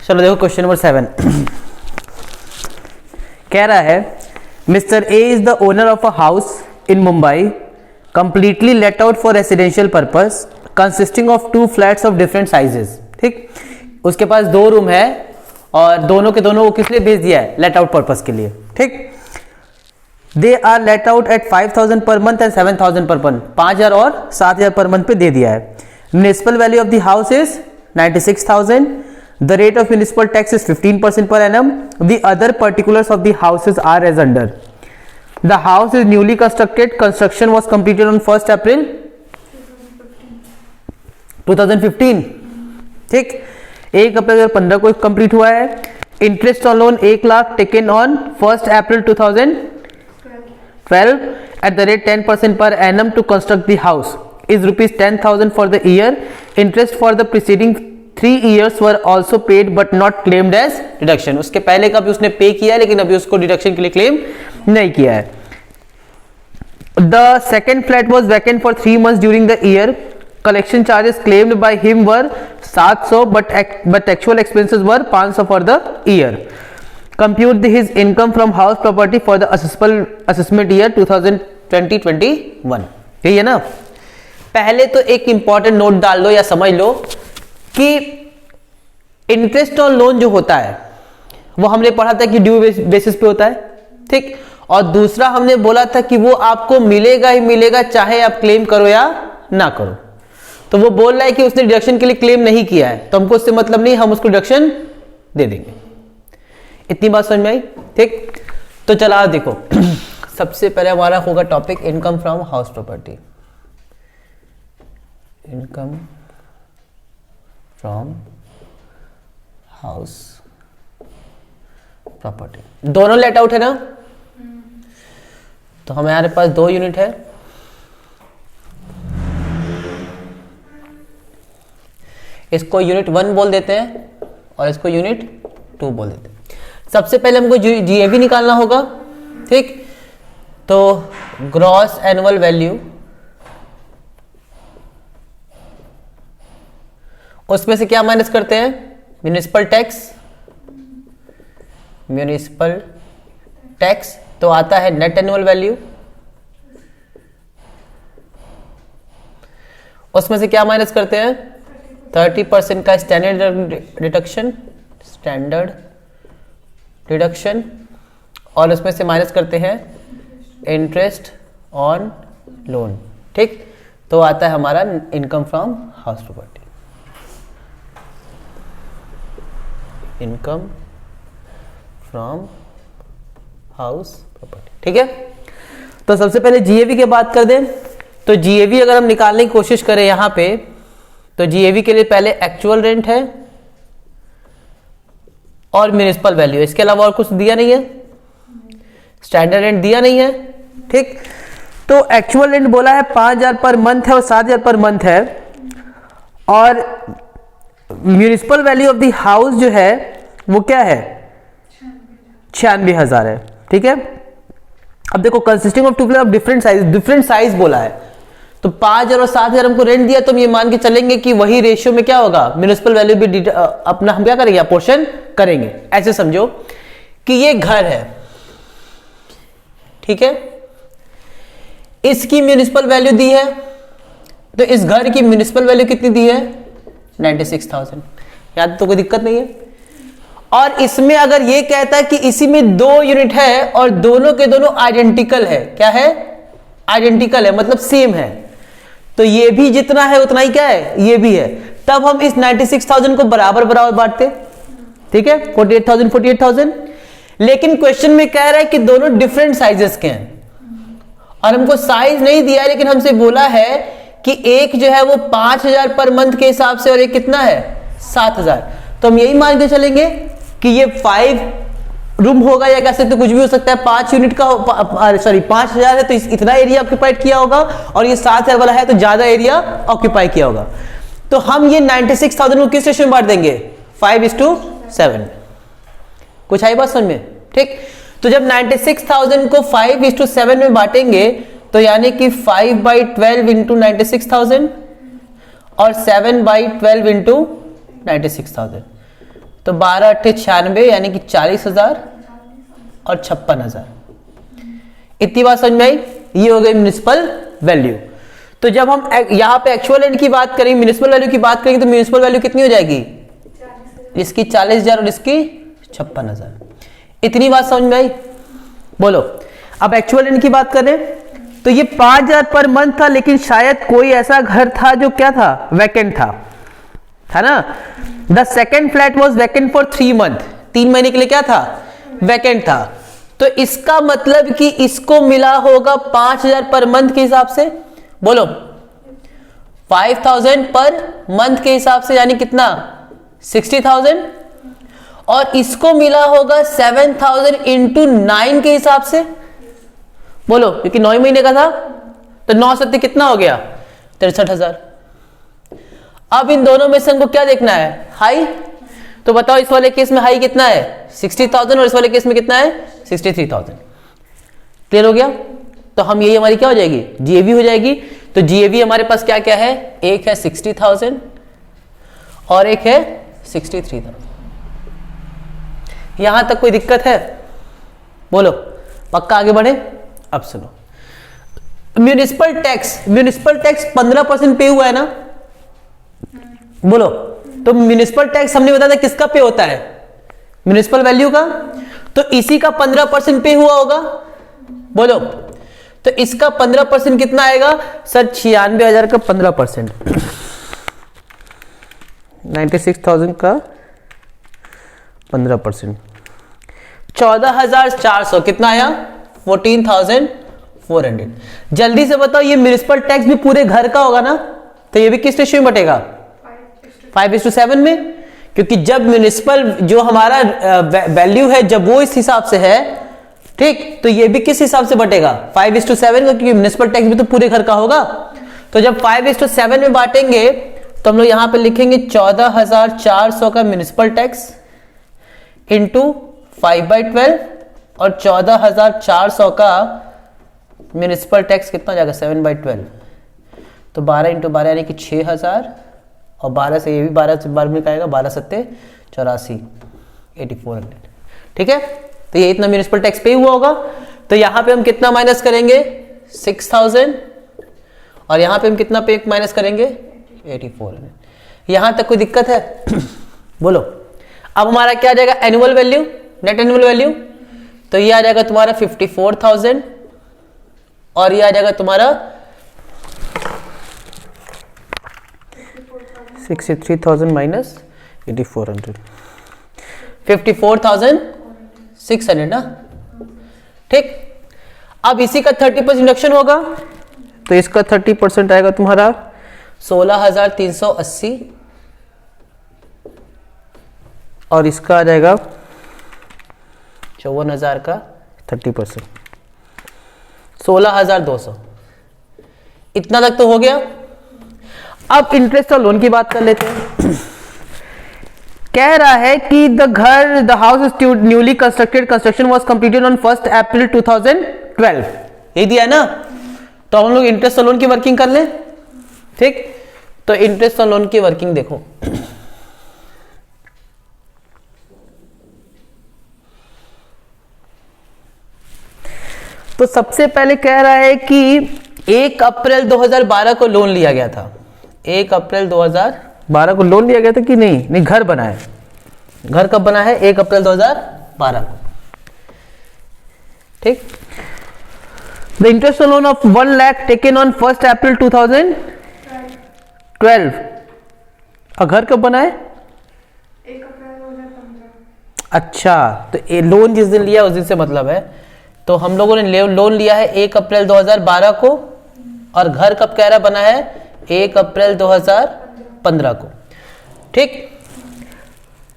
चलो देखो question number 7 कह रहा है mister A is the owner of a house in Mumbai completely let out for residential purpose consisting of 2 flats of different sizes. ठीक, उसके पास 2 room है और दोनों के दोनों वो किस लिए भेज दिया है? लेट आउट पर्पस के लिए। ठीक, they are let out at 5,000 per month and 7,000 per month, 5,000 और 7,000 पर मंथ पे दे दिया है। Municipal value of the house is 96,000। The rate of municipal tax is 15% per annum. The other particulars of the houses are as under. The house is newly constructed. Construction was completed on 1st April 2015. ठीक, 1 अप्रैल 2015 को complete हुआ है। Interest on loan 1 lakh taken on 1st April 2012 at the rate 10% per annum to construct the house is rupees 10,000 for the year. Interest for the preceding 3 years were also paid but not claimed as deduction. उसके पहले का भी उसने पे किया है लेकिन अभी उसको डिडक्शन के लिए क्लेम नहीं किया है। The second flat was vacant for 3 months during the year. Collection charges claimed by him were 700 but actual expenses were 500 for the year. Compute his income from house property for the assessment year 2020-21. यही है ना। पहले तो एक important note डाल लो या समझ लो कि इंटरेस्ट ऑन लोन जो होता है वो हमने पढ़ा था कि ड्यू बेसिस पे होता है। ठीक, और दूसरा हमने बोला था कि वो आपको मिलेगा ही मिलेगा चाहे आप क्लेम करो या ना करो। तो वो बोल रहा है कि उसने डिडक्शन के लिए क्लेम नहीं किया है तो हमको उससे मतलब नहीं, हम उसको डिडक्शन दे देंगे। इतनी बात समझ में आई? ठीक, तो चला देखो सबसे पहले हमारा होगा topic income from house property. Income from house property, दोनों लेट आउट है ना। तो हमारे पास 2 यूनिट है। इसको यूनिट 1 बोल देते हैं और इसको यूनिट 2 बोल देते हैं। सबसे पहले हमको जीएवी निकालना होगा। ठीक, तो ग्रॉस एनुअल वैल्यू, उसमें से क्या माइनस करते हैं? Municipal tax. म्युनिसिपल टैक्स तो आता है नेट एनुअल वैल्यू, उसमें से क्या माइनस करते हैं? 30% का स्टैंडर्ड डिडक्शन और उसमें से माइनस करते हैं इंटरेस्ट ऑन लोन। ठीक, तो आता है हमारा income from house property. Income from house property. ठीक है, तो सबसे पहले जीएवी की बात कर दें। तो जीएवी अगर हम निकालने की कोशिश करें यहां पे, तो जीएवी के लिए पहले एक्चुअल रेंट है और म्युनिसिपल वैल्यू, इसके अलावा और कुछ दिया नहीं है, स्टैंडर्ड रेंट दिया नहीं है। ठीक, तो एक्चुअल रेंट बोला है 5,000 पर मंथ है और 7,000 पर मंथ है, और municipal value of the house जो है वो क्या है? 96,000 है। ठीक है, अब देखो consisting of 2 flat of different size बोला है, तो 5,000 और 7,000 हमको रेंट दिया तो हम ये मान के चलेंगे कि वही रेशियो में क्या होगा? म्युनिसिपल वैल्यू भी अपना हम क्या करेंगे? अपोर्शन करेंगे। ऐसे समझो कि ये घर है, ठीक है, इसकी म्युनिसिपल वैल्यू दी है, तो इस घर की म्युनिसिपल वैल्यू कितनी दी है? 96,000। याद तो कोई दिक्कत नहीं है। और इसमें अगर ये कहता है कि इसी में 2 यूनिट है और दोनों के दोनों आइडेंटिकल है, क्या है? आइडेंटिकल है, मतलब सेम है, तो ये भी जितना है उतना ही क्या है? ये भी है। तब हम इस 96,000 को बराबर बांटते। ठीक है, 48,000। लेकिन क्वेश्चन में कह रहा है कि दोनों डिफरेंट साइजेस के हैं और हमको साइज नहीं दिया है, लेकिन हमसे बोला है कि एक जो है वो 5,000 पर मंथ के हिसाब से और एक कितना है? 7,000। तो हम यही मान के चलेंगे कि ये 5 रूम होगा, या कह सकते कुछ भी हो सकता है। 5 यूनिट का 5,000 है तो इतना एरिया ऑक्यूपाइड किया होगा, और ये 7,000 वाला है तो ज्यादा एरिया ऑक्यूपाई किया होगा। तो हम ये 96,000 को किस रेशियो में बांट देंगे? 5:7। कुछ आई बात समझ में? ठीक, तो जब 96,000 को 5:7 में बांटेंगे तो यानी कि 5/12 इंटू 96,000 और 7/12 इंटू 96,000, तो 12 अट्ठे 96 यानी कि 40,000 और 56,000। इतनी बात समझ में आई? ये हो गई म्युनिसिपल वैल्यू। तो जब हम यहाँ पे एक्चुअल एंड की बात करेंगे, म्युनिसिपल वैल्यू की बात करेंगे, तो म्युनिसिपल वैल्यू कितनी हो जाएगी? इसकी 40,000 और इसकी 56,000। इतनी बात समझ में आई? बोलो। अब एक्चुअल एंड की बात करें तो ये 5,000 पर मंथ था, लेकिन शायद कोई ऐसा घर था जो क्या था? वैकेंट था, है ना? The second flat was vacant for 3 month, 3 महीने के लिए क्या था? वैकेंट था। तो इसका मतलब कि इसको मिला होगा 5,000 पर मंथ के हिसाब से। बोलो 5,000 पर मंथ के हिसाब से, यानी कितना? 60,000। और इसको मिला होगा 7,000 इंटू 9 के हिसाब से। बोलो, क्योंकि 9 महीने का था, तो 9 सत्ते कितना हो गया? 63,000। अब इन दोनों में से हमको क्या देखना है? हाई। तो बताओ इस वाले केस में हाई कितना है? 60,000, और इस वाले केस में कितना है? 63,000। क्लियर हो गया? तो हम यही हमारी क्या हो जाएगी? जीएवी हो जाएगी। तो जीएवी हमारे पास क्या क्या है? एक है 60,000 और एक है 63,000। यहां तक कोई दिक्कत है? बोलो, पक्का आगे बढ़े? अब सुनो, म्युनिसिपल टैक्स 15% पे हुआ है ना? बोलो, तो म्युनिसिपल टैक्स हमने बताया था किसका पे होता है? म्युनिसिपल वैल्यू का। तो इसी का 15% पे हुआ होगा। बोलो, तो इसका 15% कितना आएगा? सर 96,000 का 15%, 96,000 का 15%, 14,400 कितना आया? 14,400। जल्दी से बताओ, ये म्युनिसिपल टैक्स भी पूरे घर का होगा ना? तो ये भी किस रेशियो में बटेगा? 5:7 में। क्योंकि जब म्युनिसिपल जो हमारा वैल्यू है, जब वो इस हिसाब से है, ठीक, तो ये भी किस हिसाब से बटेगा? 5:7 का, क्योंकि म्युनिसिपल टैक्स भी तो पूरे घर का होगा। तो जब 5:7 में बांटेंगे तो हम लोग यहां पे लिखेंगे 14,400 का म्युनिसिपल टैक्स इंटू 5/12, और 14,400 का म्युनिसिपल टैक्स कितना हो जाएगा? 7/12। तो 12 इंटू 12 यानी कि 6,000, और 12 से ये भी 12 से 12 में आएगा, 12 सत्ते 84, 8400। ठीक है? तो ये इतना म्युनिसिपल टैक्स पे हुआ होगा। तो यहां पे हम कितना माइनस करेंगे? 6,000, और यहां पे हम कितना पे माइनस करेंगे? 8400। यहां तक कोई दिक्कत है? बोलो। अब हमारा क्या आ जाएगा? Annual value, net annual value. तो ये आ जाएगा तुम्हारा 54,000, और ये आ जाएगा तुम्हारा 63,000 माइनस 8400, 54,600 ना? ठीक। अब इसी का 30% रिडक्शन होगा, तो इसका 30% आएगा तुम्हारा 16,380, और इसका आ जाएगा 54,000 का 30%, 16,200। इतना तक तो हो गया। अब इंटरेस्ट और लोन की बात कर लेते हैं। कह रहा है कि the house is newly constructed, construction was completed on 1 अप्रैल 2012। ये दिया है ना? तो हम लोग इंटरेस्ट और लोन की वर्किंग कर लें। ठीक, तो इंटरेस्ट और लोन की वर्किंग देखो। तो सबसे पहले कह रहा है कि 1 अप्रैल 2012 को लोन लिया गया था। 1 अप्रैल 2012 को लोन लिया गया था कि नहीं? नहीं, घर बना है। घर कब बना है? 1 अप्रैल 2012 को। ठीक। The interest loan of 1 lakh taken on 1 अप्रैल 2012। और घर कब बना है? 1 अप्रैल 2015। अच्छा, तो ये लोन जिस दिन लिया उस दिन से मतलब है। तो हम लोगों ने लोन लिया है 1 अप्रैल 2012 को, और घर कब कह रहा बना है? 1 अप्रैल 2015 को। ठीक।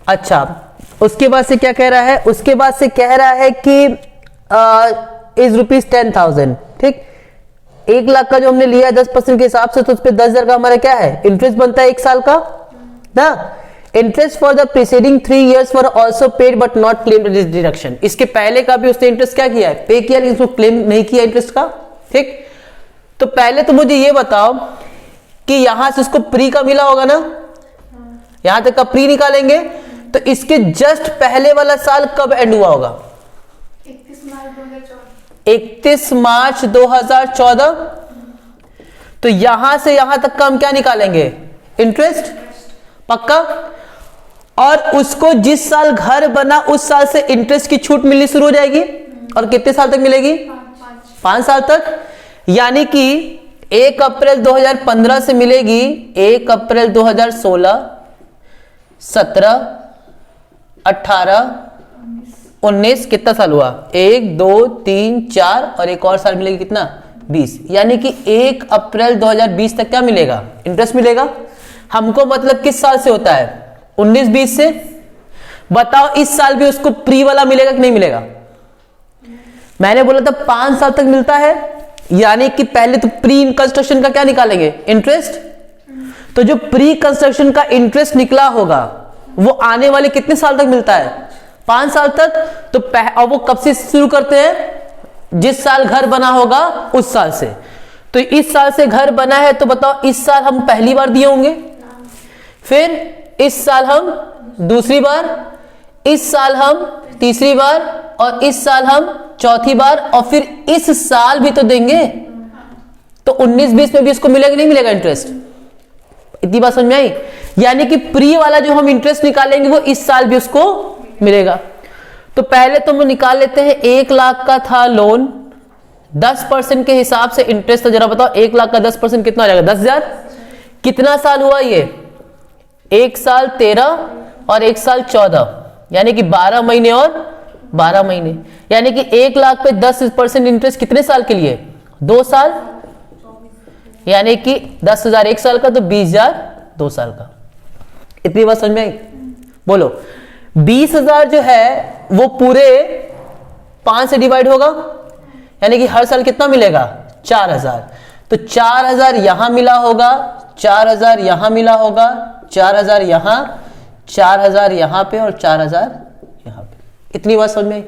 अच्छा, उसके बाद से क्या कह रहा है? उसके बाद से कह रहा है कि इज ₹10,000। ठीक, 1 लाख का जो हमने लिया 10% के हिसाब से, तो उस पर 10,000 का हमारा क्या है? इंटरेस्ट बनता है 1 साल का ना। Interest for the preceding 3 years for also paid but not claimed deduction. इसके पहले का भी उसने इंटरेस्ट क्या किया है? पे किया, लेकिन उसको क्लेम नहीं किया इंटरेस्ट का। ठीक। तो पहले तो मुझे ये बताओ कि यहां से उसको प्री का मिला होगा ना? यहां तक का प्री निकालेंगे तो इसके जस्ट पहले वाला साल कब एंड हुआ होगा? 31 मार्च 2014। तो यहां से यहां तक का हम क्या निकालेंगे? इंटरेस्ट। पक्का? और उसको जिस साल घर बना उस साल से इंटरेस्ट की छूट मिलनी शुरू हो जाएगी। और कितने साल तक मिलेगी? 5 साल तक। यानी कि 1 अप्रैल 2015 से मिलेगी 1 अप्रैल 2016, 17, 18, 19। कितना साल हुआ? 1 2 3 4 और एक और साल मिलेगी कितना? 20। यानी कि 1 अप्रैल 2020 तक क्या मिलेगा? इंटरेस्ट मिलेगा। हमको मतलब किस साल से होता है? 19-20 से। बताओ इस साल भी उसको प्री वाला मिलेगा कि नहीं मिलेगा? मैंने बोला था 5 साल तक मिलता है। यानी कि पहले तो प्री कंस्ट्रक्शन का क्या निकालेंगे? इंटरेस्ट। तो जो प्री कंस्ट्रक्शन का इंटरेस्ट निकला होगा वो आने वाले कितने साल तक मिलता है? 5 साल तक। तो और वो कब से शुरू करते हैं? जिस साल घर बना होगा उस साल से। तो इस साल से घर बना है तो बताओ इस साल हम पहली बार दिए होंगे, फिर इस साल हम दूसरी बार, इस साल हम तीसरी बार और इस साल हम चौथी बार और फिर इस साल भी तो देंगे। तो 19-20 में भी इसको मिलेगा नहीं मिलेगा इंटरेस्ट? इतनी बात समझ में आई? यानी कि प्री वाला जो हम इंटरेस्ट निकालेंगे वो इस साल भी उसको मिलेगा। तो पहले तो हम निकाल लेते हैं 1 लाख का था लोन, 10% के हिसाब से इंटरेस्ट। तो जरा बताओ 1 लाख का 10% कितना हो जाएगा? 10,000। कितना साल हुआ ये? 1 साल 13 और 1 साल 14, यानी कि 12 महीने और 12 महीने। यानी कि 1 लाख पे 10% इंटरेस्ट कितने साल के लिए? 2 साल। यानी कि 10,000 1 साल का तो 20,000 2 साल का। इतनी बात समझ में आई? बोलो 20,000 जो है वो पूरे 5 से डिवाइड होगा, यानी कि हर साल कितना मिलेगा? 4,000। तो 4,000 यहां मिला होगा, 4,000 यहां मिला होगा, 4,000 यहां, 4,000 यहां पे और 4,000 यहां पे। इतनी बात समझ में आई?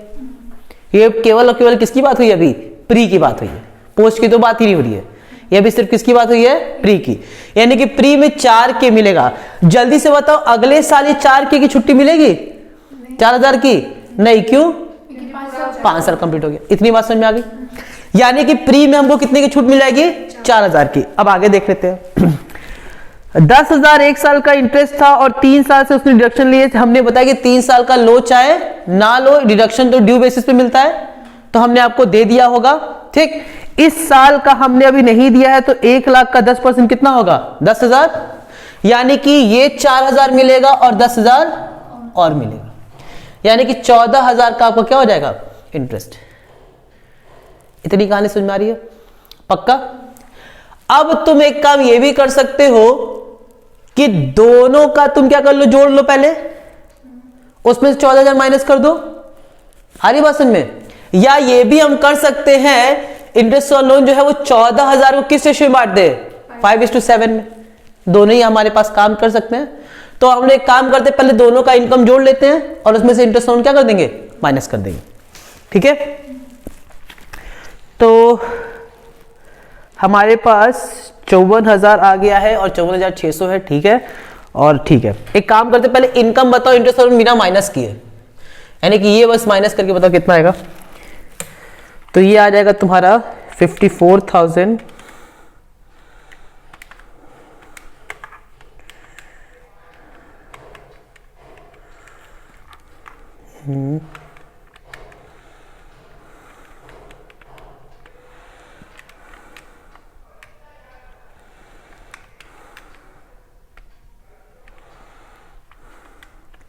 ये केवल और केवल किसकी बात हुई? अभी प्री की बात हुई है। पोस्ट की तो बात ही नहीं हो रही है। ये भी सिर्फ किसकी बात हुई है? प्री की। यानी कि प्री में 4K मिलेगा। जल्दी से बताओ अगले साल ये 4K की छुट्टी मिलेगी? 4,000 की नहीं। क्यों? 5 साल कंप्लीट हो गया। इतनी बात समझ में आ गई? यानी कि प्री में हमको कितने की छूट मिल जाएगी? 4,000 की। अब आगे देख लेते हैं। 10,000 1 साल का इंटरेस्ट था और 3 साल से उसने डिडक्शन लिए। हमने बताया कि 3 साल का लो चाहे ना लो, डिडक्शन तो ड्यू बेसिस पे मिलता है, तो हमने आपको दे दिया होगा। ठीक, इस साल का हमने अभी नहीं दिया है तो 1 लाख का 10% कितना होगा? 10,000। यानी कि ये 4,000 मिलेगा और 10,000 और मिलेगा, यानी कि 14,000 का आपको क्या हो जाएगा? इंटरेस्ट। इतनी कहानी समझ में आ रही है? पक्का? अब तुम एक काम ये भी कर सकते हो कि दोनों का तुम क्या कर लो? जोड़ लो पहले, उसमें से 14,000 माइनस कर दो। आ रही बात समझ में? या ये भी हम कर सकते हैं इंटरेस्ट और लोन जो है वो 14,000 को किस रेशियो में बांट दे? 5:7 में। दोनों ही हमारे पास काम कर सकते हैं। तो हम लोग एक काम करते हैं, पहले दोनों का इनकम जोड़ लेते हैं और उसमें से इंटरेस्ट लोन क्या कर देंगे? माइनस कर देंगे। ठीक है, तो हमारे पास 54,000 आ गया है और 54,600 है। ठीक है, और ठीक है एक काम करते हैं, पहले इनकम बताओ इंटरेस्ट और बिना माइनस किए, यानी कि ये बस माइनस करके बताओ कितना आएगा। तो ये आ जाएगा तुम्हारा 54,000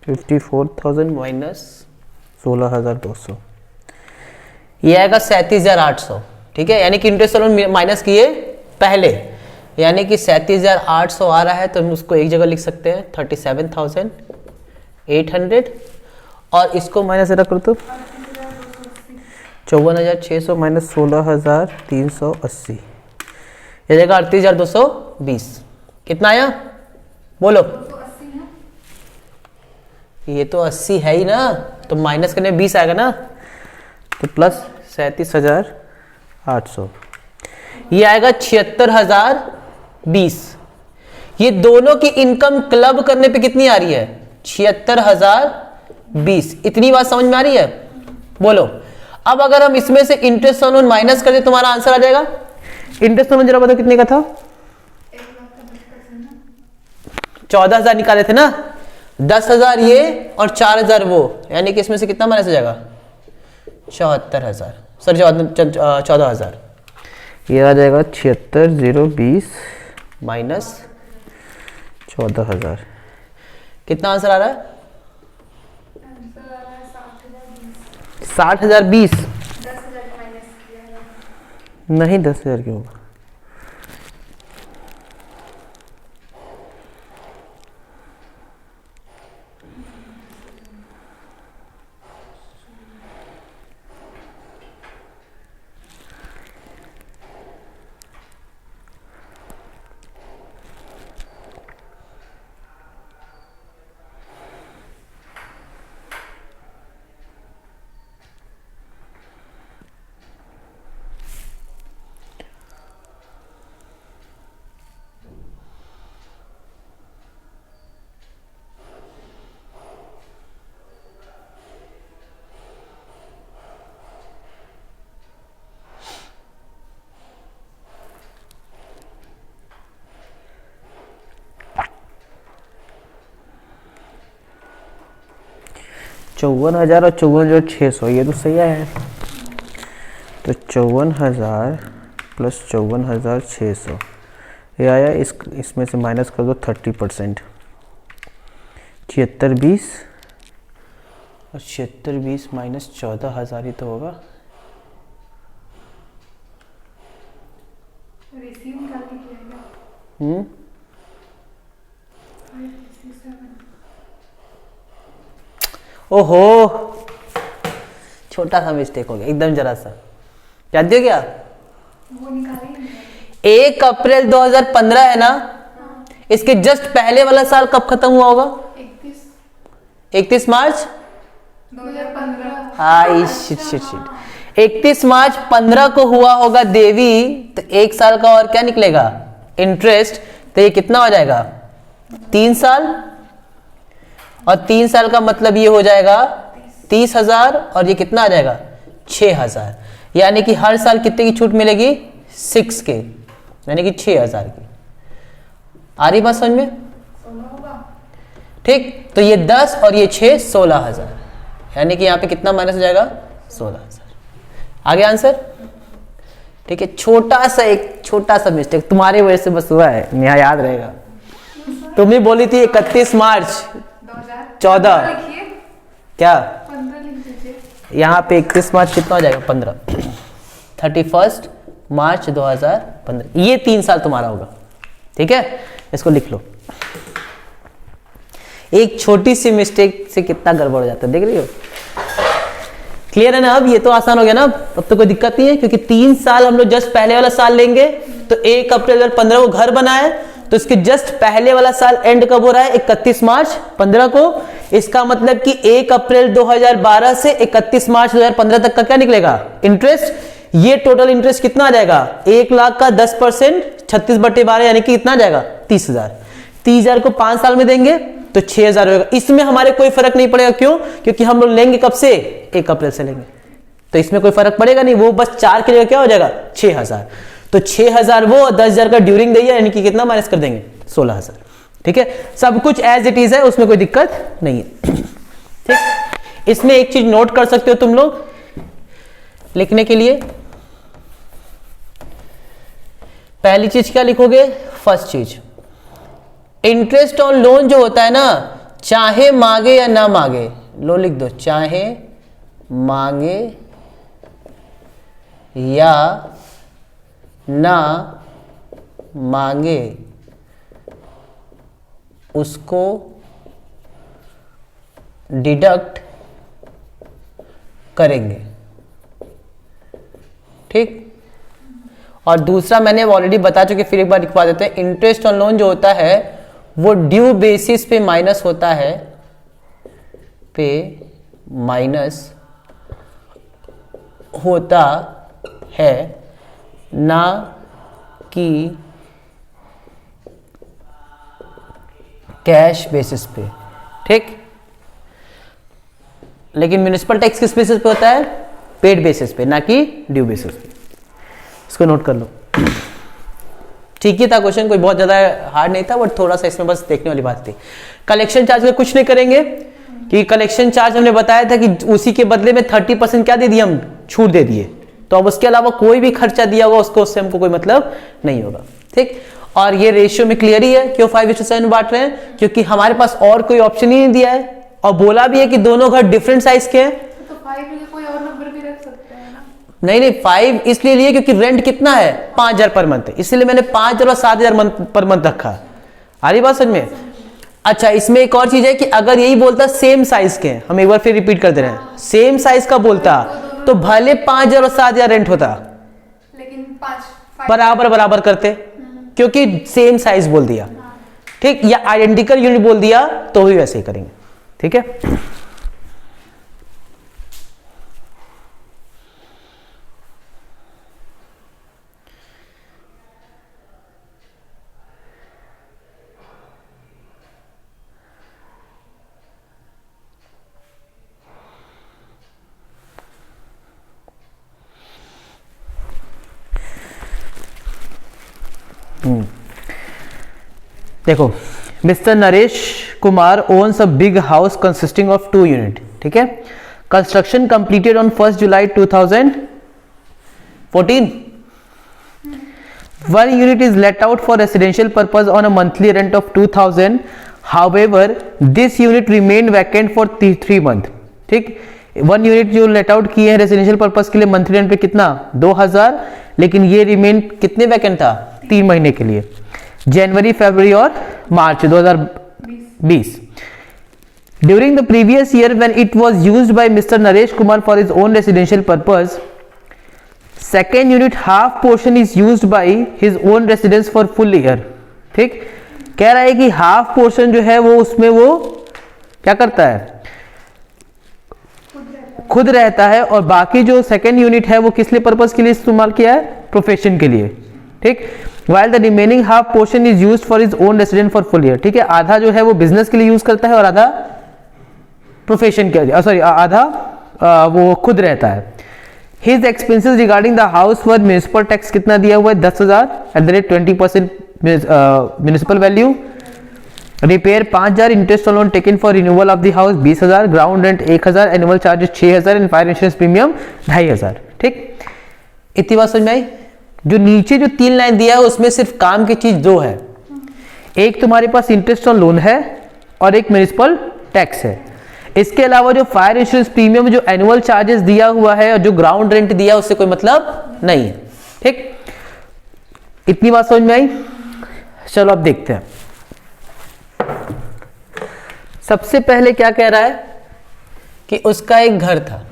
54,000 माइनस 16,200, ये आएगा 37,800। ठीक है, यानी कि इंटरेस्ट लोन माइनस किए पहले, यानी कि 37,800 आ रहा है। तो हम उसको एक जगह लिख सकते हैं 37,800 और इसको माइनस रख तो 54,600 माइनस 16,380, ये जगह 38,220। कितना आया? बोलो। ये तो 80 है ही ना, तो माइनस करने 20 आएगा ना, तो प्लस 37,800, ये आएगा 76,020। ये दोनों की इनकम क्लब करने पे कितनी आ रही है? 76,020। इतनी बात समझ में आ रही है? बोलो। अब अगर हम इसमें से इंटरेस्ट ऑन लोन माइनस कर दे तुम्हारा आंसर आ जाएगा। इंटरेस्ट ऑन लोन जरा बताओ कितने का था? 14,000 निकाले थे ना, 10,000 ये और 4,000 वो, यानी कि इसमें से कितना माइनस हो जाएगा? 74,000, सॉरी 14,000। ये आ जाएगा 76,020 माइनस 14,000। कितना आंसर आ रहा है? 60,020। 10,000 माइनस किया है। नहीं 10,000 क्यों होगा? चौवन हजार और 54,600, ये तो सही है। तो 54,000 प्लस 54,600 ये आया। इसमें से माइनस कर दो 30%। 76,20 और 76,20 माइनस 14,000 ही तो होगा। रेशियो निकाल के किया है। 5:7। ओहो, छोटा सा मिस्टेक हो गया एकदम, जरा सा। याद हो क्या? वो निकाले नहीं। 1 अप्रैल 2015 है ना, इसके जस्ट पहले वाला साल कब खत्म हुआ होगा? 31 मार्च 2015। हाँ, शिट 31 मार्च 15 को हुआ होगा देवी। तो 1 साल का और क्या निकलेगा? इंटरेस्ट। तो ये कितना हो जाएगा? 3 साल। और 3 साल का मतलब ये हो जाएगा 30,000, और ये कितना आ जाएगा? 6,000। यानी कि हर साल कितने की छूट मिलेगी? 6 के, यानी कि 6,000 की। आ रही बात समझ में? 16 होगा। ठीक, तो ये 10 और ये 6, 16,000। यानी कि यहाँ पे कितना माइनस हो जाएगा? 16,000। आगे आंसर? ठीक है, छोटा सा मिस्टेक तुम्हारी वजह से बस हुआ है, यहाँ याद रहेगा। तुम ही बोली थी 31 मार्च 2014। लिखिए। क्या? 15 लिख दीजिए। यहाँ पे 31 मार्च कितना हो जाएगा? 15। 31 मार्च 2015, ये 3 साल तुम्हारा होगा। ठीक है, इसको लिख लो। एक छोटी सी मिस्टेक से कितना गड़बड़ हो जाता है, देख रही हो? क्लियर है ना? अब ये तो आसान हो गया ना, अब तो कोई दिक्कत नहीं है, क्योंकि 3 साल हम लोग जस्ट पहले वाला साल लेंगे। तो 1 अप्रैल 2015 को घर बना है, तो इसके जस्ट पहले वाला साल एंड कब हो रहा है? 31 मार्च 15 को। इसका मतलब कि 1 अप्रैल 2012 से 31 मार्च 2015 तक का क्या निकलेगा? इंटरेस्ट। ये टोटल इंटरेस्ट कितना आ जाएगा? 1 लाख का 10%, 36/12, यानी कि कितना आ जाएगा? 30,000। 30,000 को 5 साल में देंगे तो 6,000 होगा। इसमें हमारे कोई फर्क नहीं पड़ेगा। क्यों? क्योंकि हम लोग लेंगे कब से? 1 अप्रैल से लेंगे, तो इसमें कोई फर्क पड़ेगा नहीं। वो बस 4 की जगह क्या हो जाएगा? 6,000। तो 6,000 वो और 10,000 का ड्यूरिंग दैया, यानी कि कितना माइनस कर देंगे? 16,000। ठीक है, सब कुछ एज इट इज है, उसमें कोई दिक्कत नहीं है। ठीक, इसमें एक चीज नोट कर सकते हो तुम लोग लिखने के लिए। पहली चीज क्या लिखोगे? फर्स्ट चीज, इंटरेस्ट ऑन लोन जो होता है ना, चाहे मांगे या ना मांगे, लो लिख दो, चाहे मांगे या ना मांगे, उसको डिडक्ट करेंगे। ठीक, और दूसरा मैंने ऑलरेडी बता चुके, फिर एक बार लिखवा देते हैं। इंटरेस्ट ऑन लोन जो होता है वो ड्यू बेसिस पे माइनस होता है, पे माइनस होता है, ना कि कैश बेसिस पे। ठीक, लेकिन म्यूनिसिपल टैक्स किस बेसिस पे होता है? पेड बेसिस पे, ना कि ड्यू बेसिस पे। इसको नोट कर लो। ठीक ही था क्वेश्चन, कोई बहुत ज्यादा हार्ड नहीं था, बट थोड़ा सा इसमें बस देखने वाली बात थी। कलेक्शन चार्ज में कुछ नहीं करेंगे, कि कलेक्शन चार्ज हमने बताया था कि उसी के बदले में 30% क्या दे दिए, हम छूट दे दिए। तो अब उसके अलावा कोई भी खर्चा दिया होगा उसको, उससे हमको कोई मतलब नहीं होगा। ठीक, और ये रेशियो में क्लियर ही है क्यों 5:7 बांट रहे हैं, क्योंकि हमारे पास और कोई ऑप्शन ही नहीं दिया है, और बोला भी है कि दोनों घर डिफरेंट साइज के हैं। तो 5 में कोई और नंबर भी रख सकते हैं ना? नहीं नहीं, 5 इसलिए लिए क्योंकि रेंट कितना है, 5,000 पर मंथ, इसलिए मैंने 5,000 और 7,000 पर मंथ रखा। आ रही बात समझ में? अच्छा, इसमें एक और चीज है कि अगर यही बोलता सेम साइज के, हम एक बार फिर रिपीट कर दे रहे हैं, सेम साइज का बोलता तो भले 5,000 और 7,000 रेंट होता, लेकिन 5 बराबर बराबर करते, क्योंकि सेम साइज बोल दिया। ठीक, या आइडेंटिकल यूनिट बोल दिया तो भी वैसे ही करेंगे। ठीक है, देखो, mister Naresh Kumar owns a big house consisting of 2 unit. ठीक है, construction completed on 1 July 2014। 1 unit is let out for residential purpose on a monthly rent of 2,000. However, this unit remained vacant for 3 months. ठीक, 1 unit जो let out किए हैं residential purpose के लिए monthly rent पे कितना, 2,000, लेकिन ये रिमेन कितने वैकेंट था, 3 महीने के लिए, जनवरी, फरवरी और मार्च 2020। During the previous year when it was used by mister Naresh Kumar for his own residential purpose, second unit half portion is used by his own residence for full year. ठीक, कह रहा है कि हाफ पोर्शन जो है वो उसमें वो क्या करता है, खुद रहता है, और बाकी जो सेकेंड यूनिट है वो किस लिए पर्पस के लिए इस्तेमाल किया है, प्रोफेशन के लिए। ठीक, while the remaining half portion is used for his own residence for full year। ठीक है, आधा जो है वो बिजनेस के लिए यूज करता है और आधा प्रोफेशन के लिए, सॉरी आधा वो खुद रहता है। His expenses regarding the house were municipal tax कितना दिया हुआ है, 10,000 at the rate 20% municipal value, repair 5,000, interest on loan taken for renewal of the house 20,000, ground rent 1,000, annual charges 6,000 and fire insurance premium 2,500। ठीक, इतनी बात समझ में आई? जो नीचे जो 3 लाइन दिया है उसमें सिर्फ काम की चीज 2 है, एक तुम्हारे पास इंटरेस्ट ऑन लोन है और एक म्युनिसिपल टैक्स है। इसके अलावा जो फायर इंश्योरेंस प्रीमियम, जो एनुअल चार्जेस दिया हुआ है और जो ग्राउंड रेंट दिया उससे कोई मतलब नहीं है। ठीक, इतनी बात समझ में आई? चलो अब देखते हैं। सबसे पहले क्या कह रहा है कि उसका एक घर था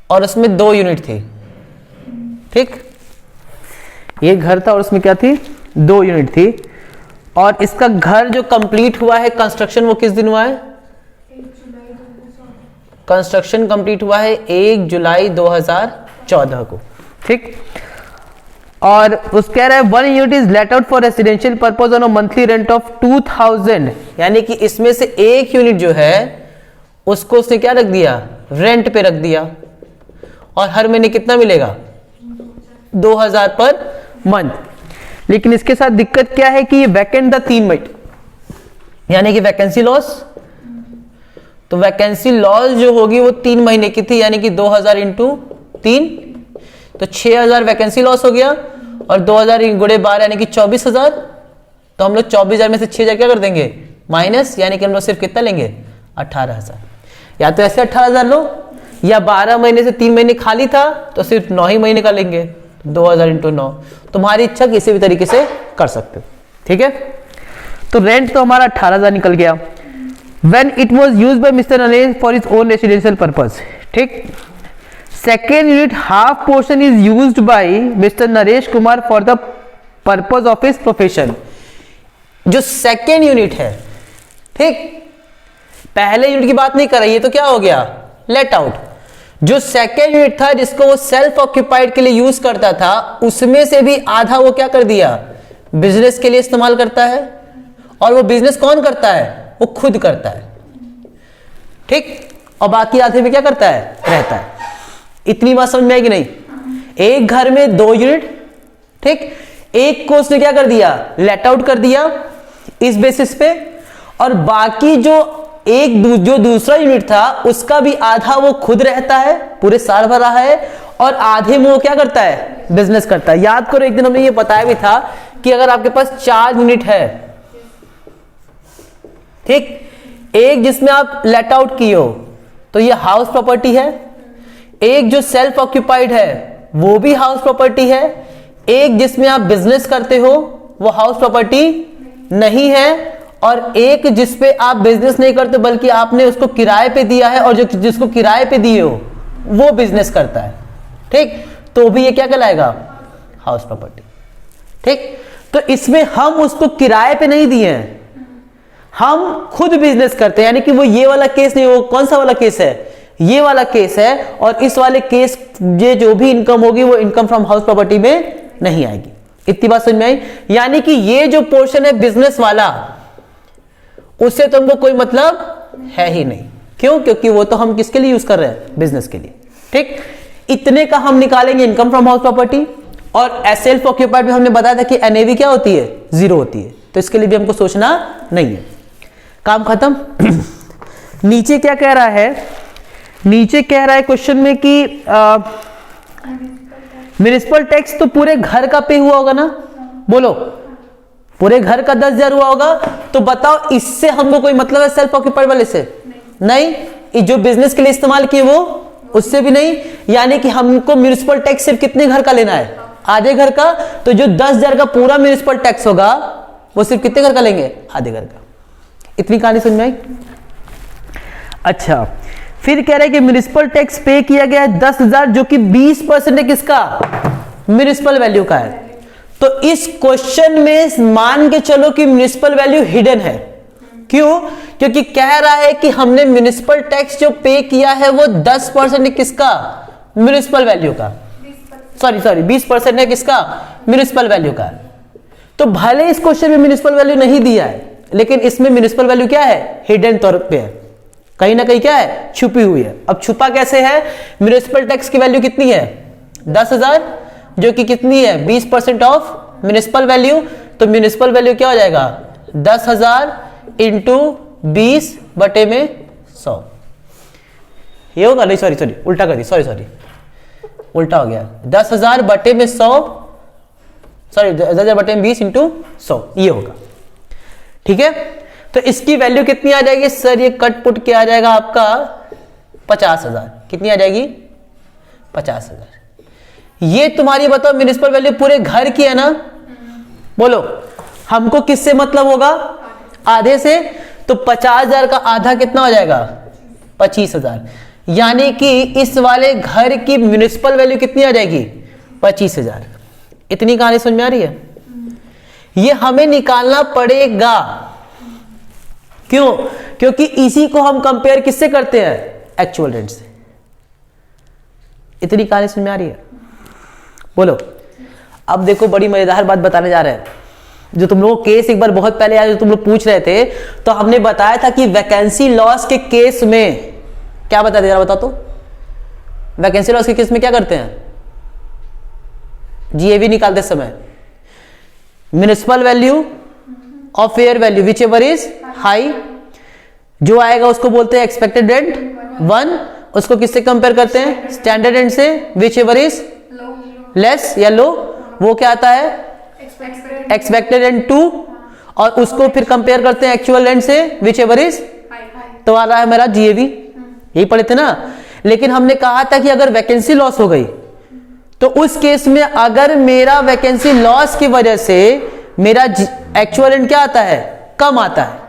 और उसमें 2 यूनिट थी। ठीक, ये घर था और उसमें क्या थी, 2 यूनिट थी, और इसका घर जो कंप्लीट हुआ है, कंस्ट्रक्शन वो किस दिन हुआ है, 1 जुलाई 2014। कंस्ट्रक्शन कंप्लीट हुआ है 1 जुलाई 2014 को। ठीक, और उस कह रहा है 1 unit is let out for residential purpose on a monthly rent of 2,000, यानी कि इसमें से एक यूनिट जो है उसको उसने क्या रख दिया, रेंट पे रख दिया, और हर महीने कितना मिलेगा, 2,000 पर मंथ। लेकिन इसके साथ दिक्कत क्या है कि ये वैकेंट था 3 महीने, यानी कि वैकेंसी लॉस, तो वैकेंसी लॉस जो होगी वो 3 महीने की थी, यानी कि 2,000 इंटू 3, तो 6,000 वैकेंसी लॉस हो गया, और 2,000 गुणे 12 यानी कि 24,000। तो हम लोग 24,000 में से 6,000 क्या कर देंगे, माइनस, यानी कि हम लोग सिर्फ कितना लेंगे, 18,000। या तो ऐसे 18,000 लो, या 12 महीने से 3 महीने खाली था तो सिर्फ 9 ही महीने का लेंगे, 2,000 इंटू 9। तुम्हारी इच्छा किसी भी तरीके से कर सकते हो। ठीक है, तो रेंट तो हमारा 18,000 निकल गया। When it was used by Mr. Naresh for his own residential purpose। ठीक, second unit half portion is used by Mr. Naresh Kumar for the purpose of his profession। जो सेकेंड यूनिट है, ठीक, पहले unit की बात नहीं कर रही है, तो क्या हो गया, लेट आउट। जो सेकेंड यूनिट था जिसको वो सेल्फ ऑक्यूपाइड के लिए यूज करता था, उसमें से भी आधा वो क्या कर दिया, बिजनेस के लिए इस्तेमाल करता है। और वो बिजनेस कौन करता है, वो खुद करता है। ठीक, और बाकी आधे में क्या करता है, रहता है। इतनी बात समझ में आएगी नहीं? एक घर में 2 यूनिट, ठीक, एक को उसने क्या कर दिया, लेट आउट कर दिया इस बेसिस पे, और बाकी जो दूसरा यूनिट था उसका भी आधा वो खुद रहता है, पूरे साल भर रहा है, और आधे में वो क्या करता है, बिजनेस करता है। याद करो एक दिन हमने ये बताया भी था कि अगर आपके पास 4 यूनिट है, ठीक, एक जिसमें आप लेट आउट किए हो तो ये हाउस प्रॉपर्टी है, एक जो सेल्फ ऑक्यूपाइड है वो भी हाउस प्रॉपर्टी है, एक जिसमें आप बिजनेस करते हो वो हाउस प्रॉपर्टी नहीं है, और एक जिस पे आप बिजनेस नहीं करते बल्कि आपने उसको किराए पे दिया है, और जो जिसको किराए पे दिए हो वो बिजनेस करता है, ठीक, तो भी ये क्या कहलाएगा, हाउस प्रॉपर्टी। ठीक, तो इसमें हम उसको किराए पे नहीं दिए हैं, हम खुद बिजनेस करते हैं, यानी कि वो ये वाला केस नहीं, वो कौन सा वाला केस है, ये वाला केस है, और इस वाले केस ये जो भी इनकम होगी वो इनकम फ्रॉम हाउस प्रॉपर्टी में नहीं आएगी। इतनी बात समझ में आई? यानी कि ये जो पोर्शन है बिजनेस वाला, उससे तो हमको कोई मतलब है ही नहीं। क्यों? क्योंकि वो तो हम किसके लिए यूज कर रहे हैं, बिजनेस के लिए। ठीक, इतने का हम निकालेंगे इनकम फ्रॉम हाउस प्रॉपर्टी, और सेल्फ ऑक्यूपाइड में हमने बताया था कि एनएवी क्या होती है, 0 होती है, तो इसके लिए भी हमको सोचना नहीं है। काम खत्म। नीचे क्या कह रहा है, नीचे कह रहा है क्वेश्चन में कि म्युनिसिपल टैक्स तो पूरे घर का पे हुआ होगा ना, बोलो पूरे घर का 10,000 हुआ होगा, तो बताओ इससे हमको कोई मतलब है सेल्फ ऑक्यूपाइड वाले से? नहीं। जो बिजनेस के लिए इस्तेमाल किए वो उससे भी नहीं, यानी कि हमको म्युनिसिपल टैक्स सिर्फ कितने घर का लेना है, आधे घर का, तो जो 10,000 का पूरा म्युनिसिपल टैक्स होगा वो सिर्फ कितने घर का लेंगे, आधे घर का। इतनी कहानी समझ में आई? अच्छा, फिर कह रहे हैं कि म्युनिसिपल टैक्स पे किया गया है 10,000, जो कि 20% है किसका, म्युनिसिपल वैल्यू का है। तो इस क्वेश्चन में मान के चलो कि म्युनिसिपल वैल्यू हिडन है। क्यों? क्योंकि कह रहा है कि हमने म्युनिसिपल टैक्स जो पे किया है वो 10% है किसका, म्युनिसिपल वैल्यू का, सॉरी 20% है किसका, म्युनिसिपल वैल्यू का। तो भले इस क्वेश्चन में म्युनिसिपल वैल्यू नहीं दिया है, लेकिन इसमें म्युनिसिपल वैल्यू क्या है, हिडन तौर पे है, कहीं ना कहीं क्या है, छुपी हुई है। अब छुपा कैसे है, म्युनिसिपल टैक्स की वैल्यू कितनी है, 10,000, जो कि कितनी है, 20% ऑफ म्युनिसिपल वैल्यू, तो म्युनिसिपल वैल्यू क्या हो जाएगा, 10,000 इंटू 20 बटे में 100, ये होगा, नहीं सॉरी उल्टा कर दी, सॉरी उल्टा हो गया, 10,000 बटे में 100, सॉरी 10,000 बटे में 20 इंटू 100, ये होगा। ठीक है, तो इसकी वैल्यू कितनी आ जाएगी सर, ये कट पुट के आ जाएगा आपका 50,000। कितनी आ जाएगी, 50,000। ये तुम्हारी बताओ म्युनिसिपल वैल्यू पूरे घर की है ना, बोलो हमको किससे मतलब होगा, आधे से, तो 50,000 का आधा कितना हो जाएगा, 25,000, यानी कि इस वाले घर की म्युनिसिपल वैल्यू कितनी आ जाएगी, 25,000। इतनी कहानी समझ में आ रही है? ये हमें निकालना पड़ेगा। क्यों? क्योंकि इसी को हम कंपेयर किससे करते हैं, एक्चुअल रेंट से। इतनी कहानी समझ में आ रही है? बोलो। अब देखो बड़ी मजेदार बात बताने जा रहे हैं, जो तुम लोगों को केस एक बार बहुत पहले आया, जो तुम लोग पूछ रहे थे, तो हमने बताया था कि वैकेंसी लॉस के केस में क्या बता दे, बता तो, वैकेंसी लॉस के केस में क्या करते हैं, जीएवी निकालते समय म्युनिसिपल वैल्यू और fair value which ever is high, जो आएगा उसको बोलते हैं एक्सपेक्टेड रेंट 1, उसको किससे कंपेयर करते हैं, स्टैंडर्ड रेंट से, विच एवर इज लेस या लो, वो क्या आता है, एक्सपेक्टेड रेंट 2, और उसको फिर कंपेयर करते हैं एक्चुअल रेंट से, विच एवर इज, तो आ रहा है मेरा जीएवी। यही पढ़े थे ना। लेकिन हमने कहा था कि अगर वैकेंसी लॉस हो गई, तो उस केस में अगर मेरा वैकेंसी लॉस की वजह से मेरा एक्चुअल रेंट क्या आता है, कम आता है,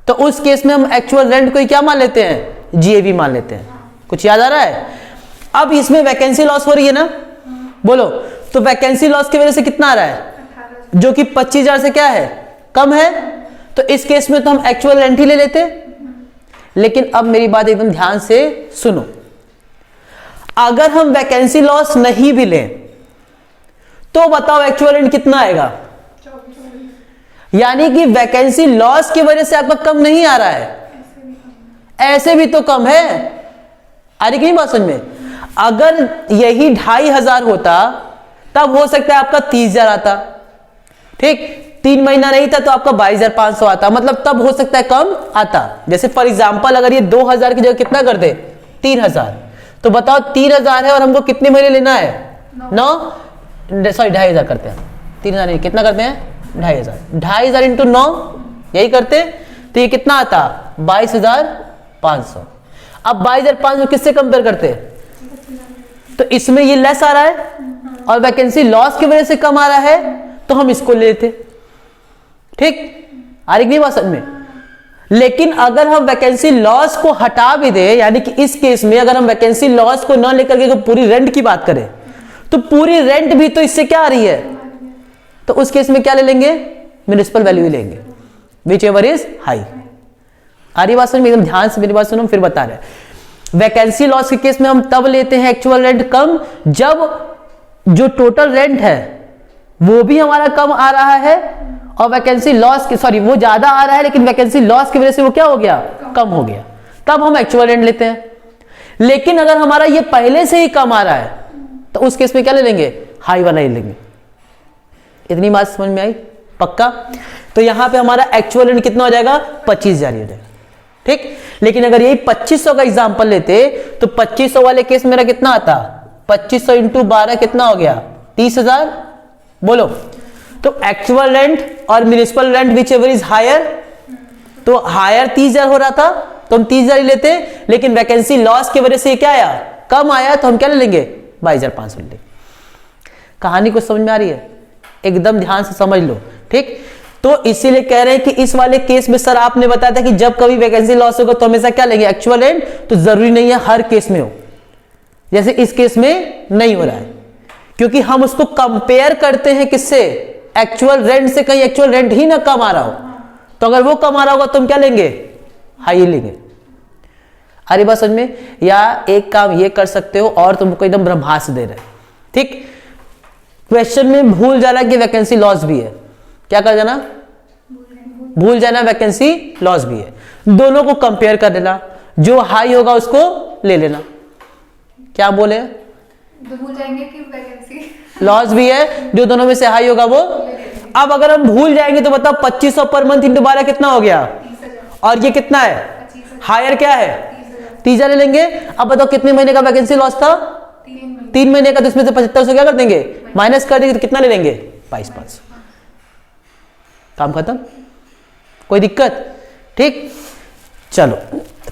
तो उस केस में हम एक्चुअल रेंट को क्या मान लेते हैं, जीएवी मान लेते हैं। कुछ याद आ रहा है? अब इसमें वैकेंसी लॉस हो रही है ना, बोलो, तो वैकेंसी लॉस की वजह से कितना आ रहा है, जो कि 25,000 से क्या है, कम है, तो इस केस में तो हम एक्चुअल रेंट ही ले लेते। लेकिन अब मेरी बात एकदम ध्यान से सुनो, अगर हम वैकेंसी लॉस नहीं भी लें तो बताओ एक्चुअल रेंट कितना आएगा, यानी कि वैकेंसी लॉस की वजह से आपका कम नहीं आ रहा है, ऐसे भी तो कम है। आ रही कि नहीं बात समझ में? अगर यही 2500 होता तब हो सकता है आपका 30,000 आता, ठीक। 3 महीना नहीं था तो आपका 22,500 आता, मतलब तब हो सकता है कम आता। जैसे फॉर एग्जांपल अगर ये 2000 की जगह कितना करते 3000, तो बताओ 3000 है और हमको कितने महीने लेना है 9, सॉरी 2500 करते हैं, 3000 नहीं, कितना करते हैं 2500, 2500 इंटू 9 यही करते, तो ये कितना आता 22,500। अब 22,500 किससे कंपेयर करते हैं? तो इसमें ये लेस आ रहा है और वैकेंसी लॉस की वजह से कम आ रहा है, तो हम इसको लेते, ठीक। आ रही नहीं बात समझ में? लेकिन अगर हम वैकेंसी लॉस को हटा भी दे, यानी कि इस केस में अगर हम वैकेंसी लॉस को ना लेकर के पूरी रेंट की बात करें, तो पूरी रेंट भी तो इससे क्या आ रही है, तो उस केस में क्या ले लेंगे? म्युनिसिपल वैल्यू ही लेंगे, विच एवर इज हाई। आ रही बात समझ में? एकदम ध्यान से मेरी बात सुनो, फिर बता रहे। वैकेंसी लॉस के केस में हम तब लेते हैं एक्चुअल रेंट कम, जब जो टोटल रेंट है वो भी हमारा कम आ रहा है और वैकेंसी लॉस की, सॉरी, वो ज्यादा आ रहा है लेकिन वैकेंसी लॉस की वजह से वो क्या हो गया, कम हो गया, तब हम एक्चुअल रेंट लेते हैं। लेकिन अगर हमारा ये पहले से ही कम आ रहा है तो उस केस में क्या ले लेंगे? हाई वाला ही लेंगे। इतनी बात समझ में आई? पक्का? तो यहां पे हमारा एक्चुअल रेंट कितना हो जाएगा? 25,000 हो जाएगा, ठीक। लेकिन अगर यही 2500 का एग्जांपल लेते तो 2500 वाले केस मेरा कितना आता? 2500 इंटू 12 कितना हो गया? 30,000। बोलो, तो एक्चुअल रेंट और municipal rent whichever is higher, तो हायर 30,000 हो रहा था तो हम 30,000 ही लेते, लेकिन वैकेंसी लॉस की वजह से क्या आया? कम आया, तो हम क्या ले लेंगे? 22,500 ले। कहानी को समझ में आ रही है? एकदम ध्यान से समझ लो, ठीक। तो इसीलिए कह रहे हैं कि इस वाले केस में सर आपने बताया था कि जब कभी वैकेंसी लॉस होगा तो हमेशा क्या लेंगे? Actual rent. तो जरूरी नहीं है हर केस में हो, जैसे इस केस में नहीं हो रहा है, क्योंकि हम उसको कंपेयर करते हैं किससे? एक्चुअल रेंट से। कहीं एक्चुअल रेंट ही ना कम आ रहा हो, तो अगर वो कम आ रहा होगा तो हम क्या लेंगे? हाई लेंगे। अरे बस समझ में? या एक काम ये कर सकते हो और तुमको एकदम ब्रह्मास्त्र दे रहे, ठीक। क्वेश्चन में भूल जाना कि वैकेंसी लॉस भी है, क्या कर जाना? भूल जाना वैकेंसी लॉस भी है। दोनों को कंपेयर कर लेना, जो हाई होगा उसको ले लेना। क्या बोले? तो भूल जाएंगे कि वैकेंसी लॉस भी है, जो दोनों में से हाई होगा वो। अब अगर हम भूल जाएंगे तो बताओ 2500 पर मंथ इंटू 12 कितना हो गया? 30,000। और ये कितना है? 25,000। हायर क्या है? 30,000 ले लेंगे। अब बताओ कितने महीने का वैकेंसी लॉस था? 3 महीने का। तो इसमें से 7500 क्या कर देंगे? माइनस कर देंगे, तो कितना ले लेंगे? 22,500। काम खत्म, कोई दिक्कत? ठीक, चलो।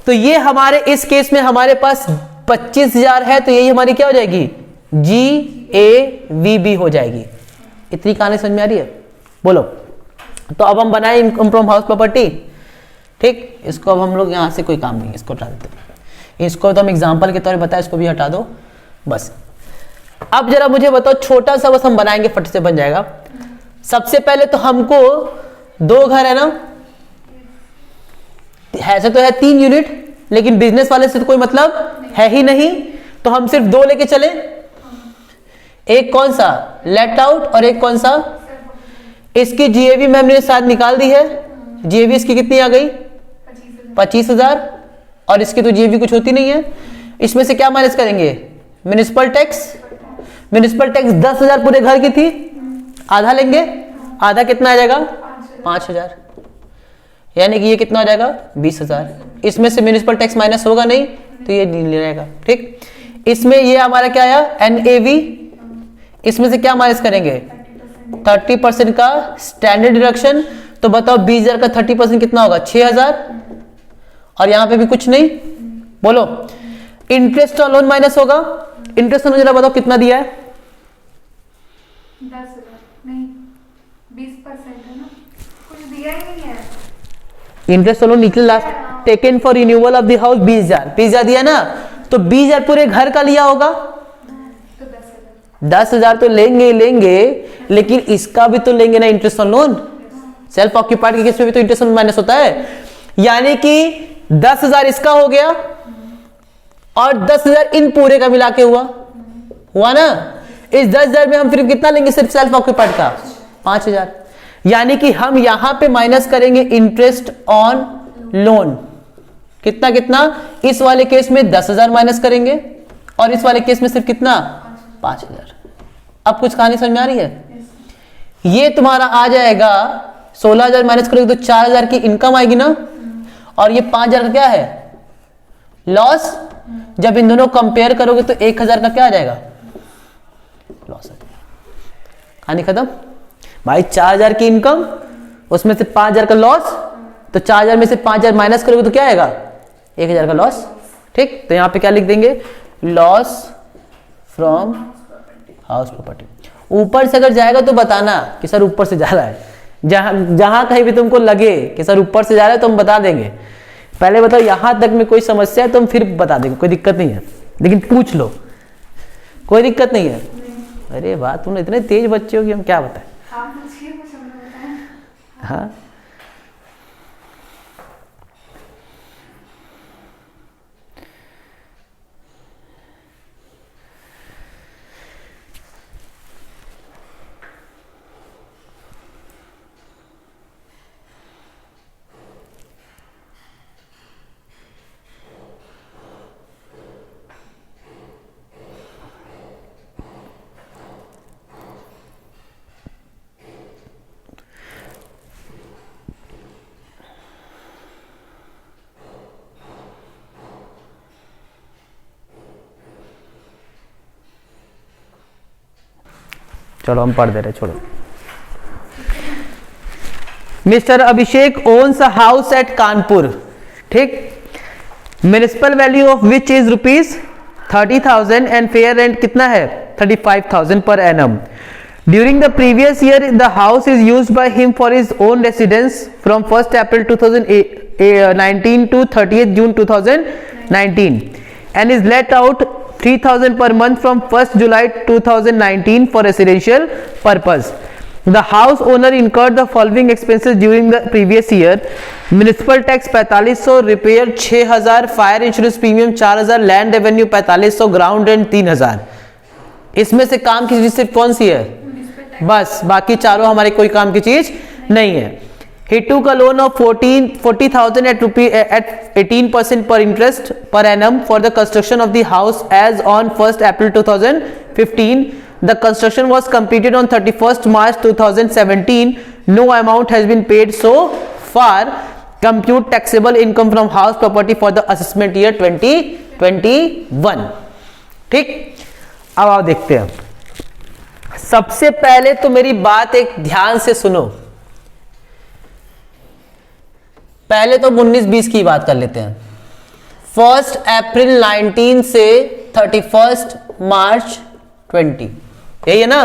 तो ये हमारे इस केस में हमारे पास 25,000 है, तो यही हमारी क्या हो जाएगी? GAVB हो जाएगी। इतनी कहानी समझ में आ रही है? बोलो। तो अब हम बनाए इनकम फ्रॉम हाउस प्रॉपर्टी, ठीक। इसको अब हम लोग यहाँ से कोई काम नहीं, इसको हटा देते हैं। इसको तो हम एग्जाम्पल के तौर पर बताया, इसको भी हटा दो बस। अब जरा मुझे बताओ, छोटा सा बस हम बनाएंगे, फट से बन जाएगा। सबसे पहले तो हमको 2 घर है ना, ऐसे तो है 3 यूनिट, लेकिन बिजनेस वाले से तो कोई मतलब है ही नहीं, तो हम सिर्फ 2 लेके चले। एक कौन सा? लेट आउट, और एक कौन सा? इसकी GAV में हमने साथ निकाल दी है। GAV इसकी कितनी आ गई? 25,000। और इसकी तो GAV कुछ होती नहीं है। इसमें से क्या माइनस करेंगे? Municipal tax. म्युनिसिपल टैक्स 10,000 पूरे घर की थी, आधा लेंगे। आधा कितना आ जाएगा? 5,000। यानी कि ये कितना हो जाएगा? 20,000। इसमें से म्युनिसिपल टैक्स माइनस होगा नहीं, तो ये नहीं ले जाएगा, ठीक। इसमें ये हमारा क्या आया? NAV। इसमें से क्या माइनस करेंगे? 30% का स्टैंडर्ड डिडक्शन। तो बताओ 20,000 का 30% कितना होगा? 6,000। और यहां पे भी कुछ नहीं। बोलो, इंटरेस्ट और लोन माइनस होगा। इंटरेस्ट जरा बताओ कितना दिया है? 10,000 नहीं, 20% है ना, कुछ दिया ही नहीं है। इंटरेस्ट और लोन निकले last, taken for renewal of the house 20,000। 20,000 दिया ना, तो 20,000 पूरे घर का लिया होगा, तो 10,000। 10,000 तो लेंगे लेंगे, लेकिन इसका भी तो लेंगे ना interest on loan. Self occupied के केस में भी तो इंटरेस्ट ऑन माइनस होता है। यानी कि 10,000 इसका हो गया और 10,000 इन पूरे का मिला के हुआ ना। इस 10,000 में हम फिर कितना लेंगे? सिर्फ सेल्फ ऑक्यूपाइड का 5,000। यानी कि हम यहां पे माइनस करेंगे इंटरेस्ट ऑन लोन, कितना कितना, इस वाले केस में 10,000 माइनस करेंगे और इस वाले केस में सिर्फ कितना 5,000। अब कुछ कहानी समझ में आ रही है? ये तुम्हारा आ जाएगा 16,000 माइनस करोगे तो 4,000 की इनकम आएगी ना, और ये 5,000 का क्या है लॉस। जब इन दोनों कंपेयर करोगे तो 1,000 का क्या आ जाएगा लॉस। कहानी खत्म भाई। 4,000 की इनकम, उसमें से 5,000 का लॉस, तो 4,000 में से 5,000 माइनस करोगे तो क्या आएगा 1,000 का लॉस। ठीक, तो यहां पे क्या लिख देंगे लॉस फ्रॉम हाउस प्रॉपर्टी। ऊपर से अगर जाएगा तो बताना कि सर ऊपर से जा रहा है, जहां कहीं भी तुमको लगे कि सर ऊपर से जा रहा है तो हम बता देंगे। पहले बताओ यहां तक में कोई समस्या है तो हम फिर बता देंगे, कोई दिक्कत नहीं है, लेकिन पूछ लो, कोई दिक्कत नहीं है। अरे वाह, तुम इतने तेज बच्चे हो कि हम क्या बताएं। आप पूछिए, कुछ हमने बताया। हाँ, चलो हम पढ़ दे रहे, छोड़ो। Mister Abhishek owns a house at Kanpur. ठीक, municipal value of which is ₹30,000 and fair rent कितना है 35,000 per annum. During the previous year the house is used by him for his own residence from 1 April 2019 to 30th June 2019 and is let out 3,000 per month from 1st July 2019 for residential purpose. The house owner incurred the following expenses during the previous year: municipal tax 4,500, repair 6,000, fire insurance premium 4,000, land revenue 4,500, ground rent 3,000। इसमें से काम की चीज सिर्फ कौन सी है? बस, बाकी चारों हमारे कोई काम की चीज नहीं है। He took a loan of 40,000 at 18% per interest per annum for the construction of the house as on 1st April 2015. The construction was completed on 31st March 2017. No amount has been paid so far. Compute taxable income from house property for the assessment year 2021. ठीक, अब आओ देखते हैं। सबसे पहले तो मेरी बात एक ध्यान से सुनो। पहले तो 19-20 की बात कर लेते हैं। 1 अप्रैल 19 से 31 मार्च 20, यही है ना।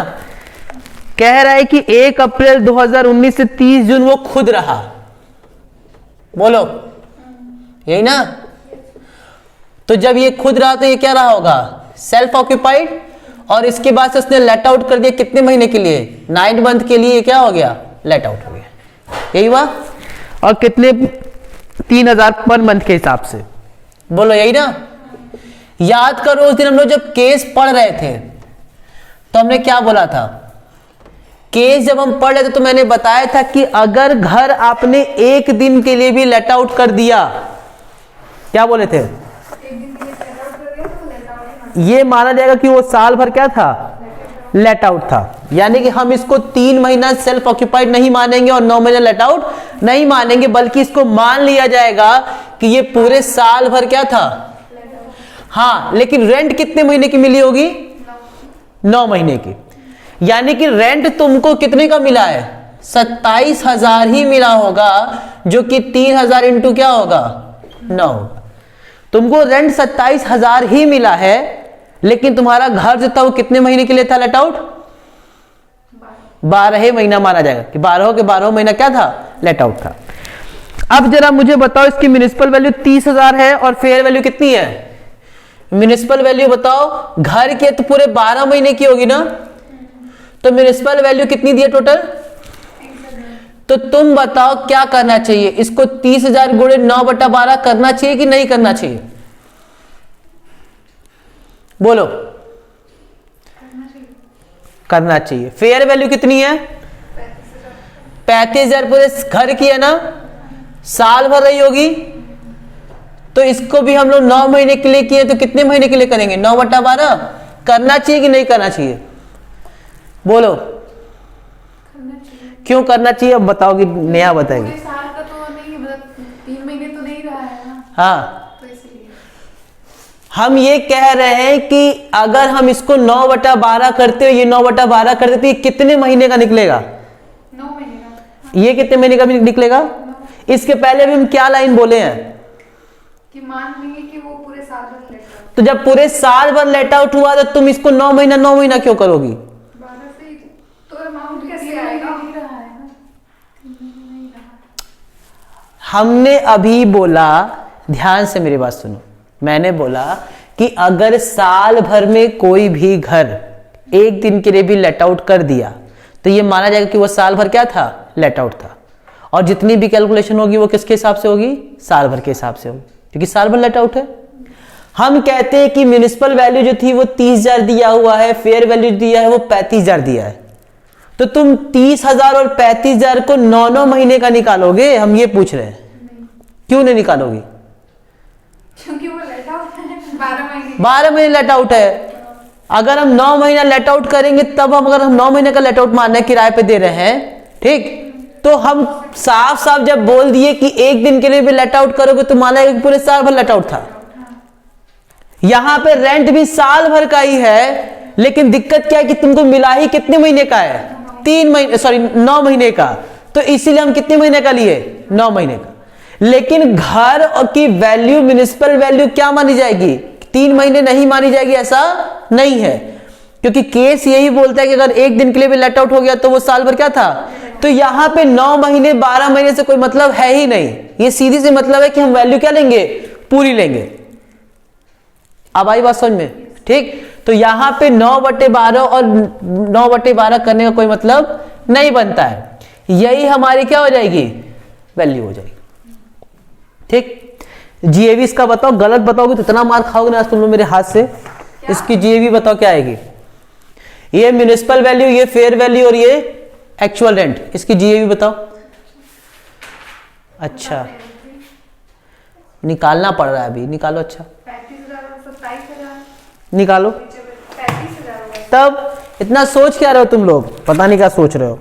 कह रहा है कि 1 अप्रैल 2019 से 30 जून वो खुद रहा। बोलो, यही ना। तो जब ये खुद रहा तो ये क्या रहा होगा सेल्फ ऑक्यूपाइड, और इसके बाद से उसने लेट आउट कर दिया कितने महीने के लिए 9 मंथ के लिए, क्या हो गया लेट आउट हो गया, यही हुआ। और कितने 3,000 पर मंथ के हिसाब से, बोलो यही ना। याद करो उस दिन हम लोग जब केस पढ़ रहे थे तो हमने क्या बोला था, केस जब हम पढ़ रहे थे तो मैंने बताया था कि अगर घर आपने एक दिन के लिए भी लेट आउट कर दिया, क्या बोले थे, ये माना जाएगा कि वो साल भर क्या था लेट आउट था। यानी कि हम इसको 3 महीना सेल्फ ऑक्यूपाइड नहीं मानेंगे और 9 महीना लेट आउट नहीं मानेंगे, बल्कि इसको मान लिया जाएगा कि ये पूरे साल भर क्या था। हाँ, लेकिन रेंट कितने महीने की मिली होगी 9 महीने की। यानी कि रेंट तुमको कितने का मिला है 27,000 ही मिला होगा, जो कि 3,000 इंटू क्या होगा 9। तुमको रेंट 27,000 ही मिला है, लेकिन तुम्हारा घर जो था वो कितने महीने के लिए था लेट आउट 12 महीना माना जाएगा कि 12 के 12 महीना क्या था लेट आउट था। अब जरा मुझे बताओ इसकी म्युनिसिपल वैल्यू 30,000 है और फेयर वैल्यू कितनी है। म्युनिसिपल वैल्यू बताओ, घर के तो पूरे 12 महीने की होगी ना, तो म्युनिसिपल वैल्यू कितनी दी है टोटल। तो तुम बताओ क्या करना चाहिए, इसको 30,000 गुणे 9/12 करना चाहिए कि नहीं करना चाहिए, बोलो। करना चाहिए। फेयर वैल्यू कितनी है 35,000 पूरे घर की है ना, साल भर रही होगी तो इसको भी हम लोग 9 महीने के लिए किए, तो कितने महीने के लिए करेंगे? 9/12 करना चाहिए कि नहीं करना चाहिए? बोलो करना चाहिए। क्यों करना चाहिए? अब बताओगी, नेहा बताएगी। पूरे साल का तो नहीं, मतलब 3 महीने तो नहीं रहा है ना, हाँ, तो इसलिए हम ये कह रहे हैं कि अगर हम इसको 9/12 करते हो, ये 9/12 करते तो ये कितने महीने का निकलेगा? 9 महीने का। ये कितने महीने का भी निकलेगा? इसके पहले भी हम क्या लाइन बोले हैं कि मान लेंगे कि वो पूरे साल भर लेटर तो जब पूरे साल भर लेट आउट हुआ तो तुम इसको 9 महीना क्यों करोगी? 12 से तो अमाउंट कैसे आएगा? नहीं रहा है ना, नहीं रहा। हमने अभी बोला, ध्यान से मेरी बात सुनो, मैंने बोला कि अगर साल भर में कोई भी घर एक दिन के लिए भी लेट आउट कर दिया तो ये माना जाएगा कि वो साल भर क्या था? लेट आउट था। और जितनी भी कैलकुलेशन होगी वो किसके हिसाब से होगी? साल भर के हिसाब से होगी, क्योंकि साल भर लेट आउट है। हम कहते हैं कि म्युनिसिपल वैल्यू जो थी वो 30,000 दिया हुआ है, फेयर वैल्यू दिया है वो 35,000 दिया है, तो तुम 30,000 और 35,000 को 9 महीने का निकालोगे? हम ये पूछ रहे हैं। क्यों नहीं निकालोगी? क्योंकि वो लेट आउट है 12 महीने। 12 महीने लेट आउट है। अगर हम 9 महीना लेट आउट करेंगे तब हम, अगर हम 9 महीने का लेट आउट मानने किराए पे दे रहे हैं, ठीक, तो हम साफ साफ जब बोल दिए कि एक दिन के लिए भी लेट आउट करोगे तो माना कि पूरे साल भर लेट आउट था। यहां पे रेंट भी साल भर का ही है, लेकिन दिक्कत क्या है कि तुमको मिला ही कितने महीने का है? 3 महीने, सॉरी 9 महीने का, तो इसीलिए हम कितने महीने का लिए? 9 महीने का। लेकिन घर की वैल्यू, म्युनिसिपल वैल्यू क्या मानी जाएगी? 3 महीने नहीं मानी जाएगी, ऐसा नहीं है, क्योंकि केस यही बोलता है कि अगर एक दिन के लिए भी लेट आउट हो गया तो वो साल भर क्या था। तो यहां पे 9 महीने 12 महीने से कोई मतलब है ही नहीं, ये सीधी सी मतलब है कि हम वैल्यू क्या लेंगे? पूरी लेंगे। अब आई बात समझ में? ठीक, तो यहां पे 9/12 और 9/12 करने का कोई मतलब नहीं बनता है, यही हमारी क्या हो जाएगी? वैल्यू हो जाएगी। ठीक, जीएवी इसका बताओ, गलत बताओगे तो इतना मार खाओगे ना आज तुम लोग मेरे हाथ से। इसकी जीएवी बताओ क्या आएगी? ये म्युनिसिपल वैल्यू, ये फेयर वैल्यू और ये एक्चुअल रेंट, इसकी जीएवी बताओ। अच्छा, निकालना पड़ रहा है अभी, निकालो। अच्छा 35,000 और 27,000, निकालो। 35,000 तब इतना सोच क्या रहे हो तुम लोग? पता नहीं क्या सोच रहे हो।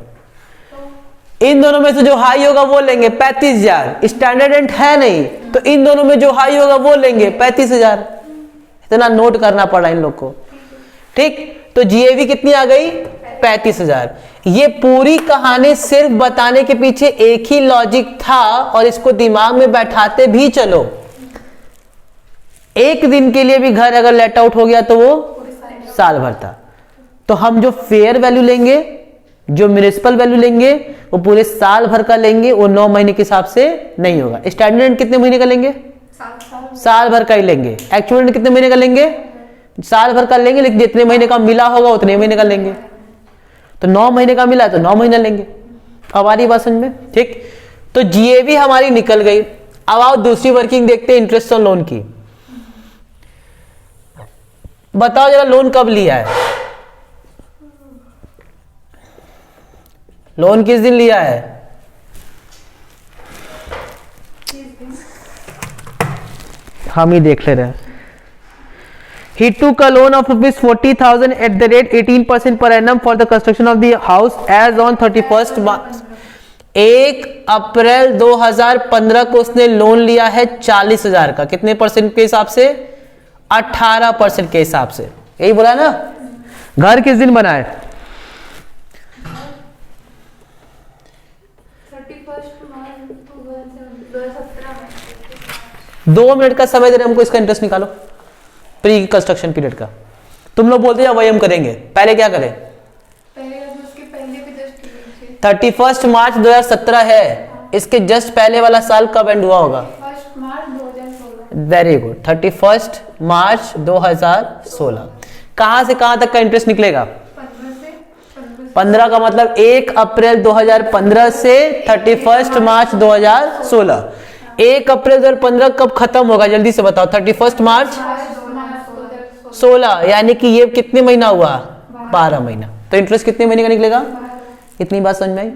इन दोनों में से जो हाई होगा वो लेंगे 35,000, स्टैंडर्ड रेंट है नहीं, तो इन दोनों में जो हाई होगा वो लेंगे 35,000। इतना नोट करना पड़ा इन लोग को। ठीक, तो जीएवी कितनी आ गई? 35,000। ये पूरी कहानी सिर्फ बताने के पीछे एक ही लॉजिक था, और इसको दिमाग में बैठाते भी चलो। एक दिन के लिए भी घर अगर लेट आउट हो गया तो वो साल भर था, तो हम जो फेयर वैल्यू लेंगे, जो म्युनिसिपल वैल्यू लेंगे, वो पूरे साल भर का लेंगे, वो 9 महीने के हिसाब से नहीं होगा। स्टैंडर्ड रेंट कितने महीने का लेंगे? साल भर का ही लेंगे। एक्चुअल रेंट कितने महीने का लेंगे? साल भर का लेंगे, लेकिन जितने महीने का मिला होगा उतने महीने का लेंगे। तो 9 महीने का मिला तो 9 महीना लेंगे। अब आ रही बात समझ में? ठीक, तो जीएवी हमारी निकल गई। अब आओ दूसरी वर्किंग देखते हैं, इंटरेस्ट ऑन लोन की। बताओ जरा, लोन कब लिया है? लोन किस दिन लिया है? हम ही देख ले रहे हैं। He took a loan of rupees 40,000 at the rate 18% per annum for the construction of the house as on 31st March. 1 अप्रैल 2015 को उसने लोन लिया है 40,000 का। कितने परसेंट के हिसाब से? 18% के हिसाब से। यही बोला ना? घर किस दिन बना है? 31 मार्च 2017 में। 2 मिनट का समय दे रहे हमको, इसका इंटरेस्ट निकालो प्री कंस्ट्रक्शन पीरियड का। तुम लोग बोलते हैं वही हम करेंगे, पहले क्या करें? उसके पहले भी जस्ट कीजिए। 31 मार्च 2017 है, इसके जस्ट पहले वाला साल कब एंड हुआ होगा? 1 मार्च 2016। वेरी गुड, 31 मार्च 2016। कहां से कहां तक का इंटरेस्ट निकलेगा? 15 का मतलब 1 अप्रैल 2015 से 31 मार्च 2016। 1 अप्रैल 2015 कब खत्म होगा? जल्दी से बताओ। 31 मार्च 16, यानी कि ये कितने महीना हुआ? 12 महीना। तो इंटरेस्ट कितने महीने का निकलेगा? कितनी बात समझ में आई?